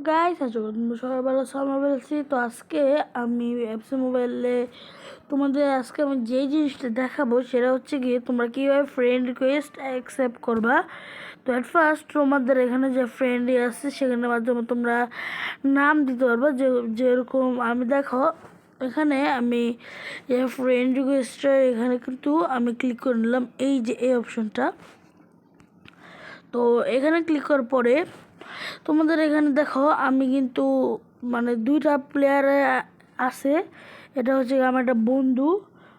Guys আছো তোমরা সবাই ভালো আছো? আমরা বলছি তো আজকে আমি এফসি মোবাইলে তোমাদের আজকে আমি যেই জিনিসটা দেখাবো সেটা হচ্ছে গিয়ে তোমরা কীভাবে ফ্রেন্ড রিকোয়েস্ট অ্যাকসেপ্ট করবা। তো অ্যাট ফার্স্ট তোমাদের এখানে যে ফ্রেন্ডই আছে সেখানের মাধ্যমে তোমরা নাম দিতে পারবা, যেরকম আমি দেখো এখানে আমি ফ্রেন্ড রিকোয়েস্টের এখানে কিন্তু আমি ক্লিক করে নিলাম এই যে এই অপশনটা। তো এখানে ক্লিক করার পরে তোমাদের এখানে দেখো আমি কিন্তু মানে দুইটা প্লেয়ারে আছে। এটা হচ্ছে আমার একটা বন্ধু,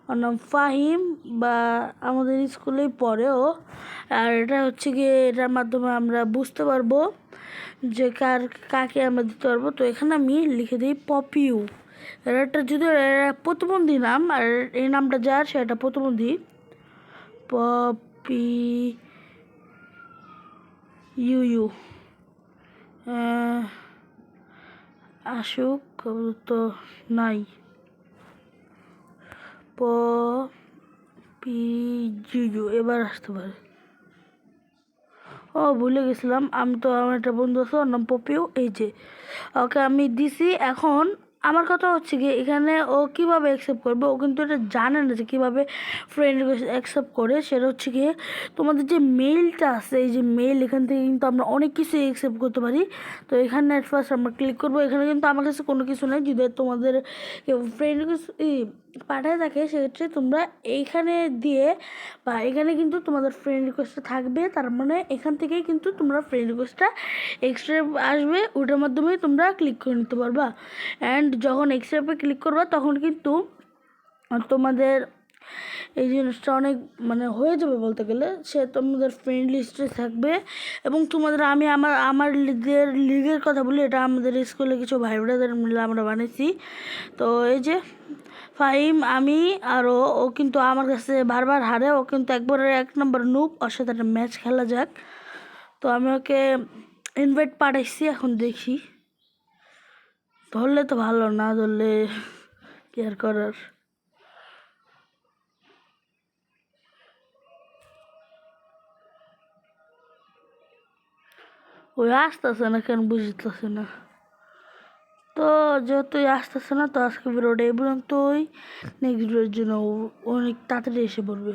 ওর নাম ফাহিম, বা আমাদের স্কুলেই পড়েও। আর এটা হচ্ছে গিয়ে এটার মাধ্যমে আমরা বুঝতে পারবো যে কাকে আমরা দিতে পারবো। তো এখানে আমি লিখে দিই পপিউ। এটা যদি প্রতিবন্ধী নাম, আর এই নামটা যার সেটা প্রতিবন্ধী। পপি ইউ আসুক তো নাই পিজু এবার আসতে পারে। ও ভুলে গেছিলাম, আমি তো আমার একটা বন্ধু আছে ওর নাম পপিও, এই যে ওকে আমি দিছি। এখন আমার কথা হচ্ছে কি এখানে ও কীভাবে অ্যাকসেপ্ট করবে, ও কিন্তু এটা জানে না যে কীভাবে ফ্রেন্ড রিকোয়েস্ট অ্যাকসেপ্ট করে। সেটা হচ্ছে গিয়ে তোমাদের যে মেইলটা আছে, এই যে মেইল, এখান থেকে কিন্তু আমরা অনেক কিছু অ্যাকসেপ্ট করতে পারি। তো এখানে অ্যাট ফার্স্ট আমরা ক্লিক করবো। এখানে কিন্তু আমার কাছে কোনো কিছু নেই, যদি তোমাদের ফ্রেন্ড রিকোয়েস্ট পাঠায় থাকে সেক্ষেত্রে তোমরা এইখানে দিয়ে, বা এখানে কিন্তু তোমাদের ফ্রেন্ড রিকোয়েস্টটা থাকবে। তার মানে এখান থেকেই কিন্তু তোমরা ফ্রেন্ড রিকোয়েস্টটা এক্সট্রা আসবে, ওটার মাধ্যমেই তোমরা ক্লিক করে নিতে পারবা। অ্যান্ড যখন এক্সট্রাপে ক্লিক করবা তখন কিন্তু তোমাদের এই জিনিসটা অনেক মানে হয়ে যাবে বলতে গেলে, সে তোমাদের ফ্রেন্ড লিস্টে থাকবে। এবং তোমাদের আমি আমার লিগের কথা বলি, এটা আমাদের স্কুলে কিছু ভাই বোনেদের মিলে আমরা বানিয়েছি। তো এই যে ফাহিম, আমি আরও, ও কিন্তু আমার কাছে বারবার হারে, ও কিন্তু একবারে 1 নম্বর নুব, ওর সাথে একটা ম্যাচ খেলা যাক। তো আমি ওকে ইনভাইট পাঠাইছি, এখন দেখি ধরলে তো ভালো, না ধরলে কেয়ার করার। ওই আসতেছে না কেন বুঝতেছে না। তো যেহেতু আসতেছে না, তো আজকে ভিডিওটা এই পর্যন্তই। নেক্সট ভিডিওর জন্য অনেক তাড়াতাড়ি এসে পড়বে।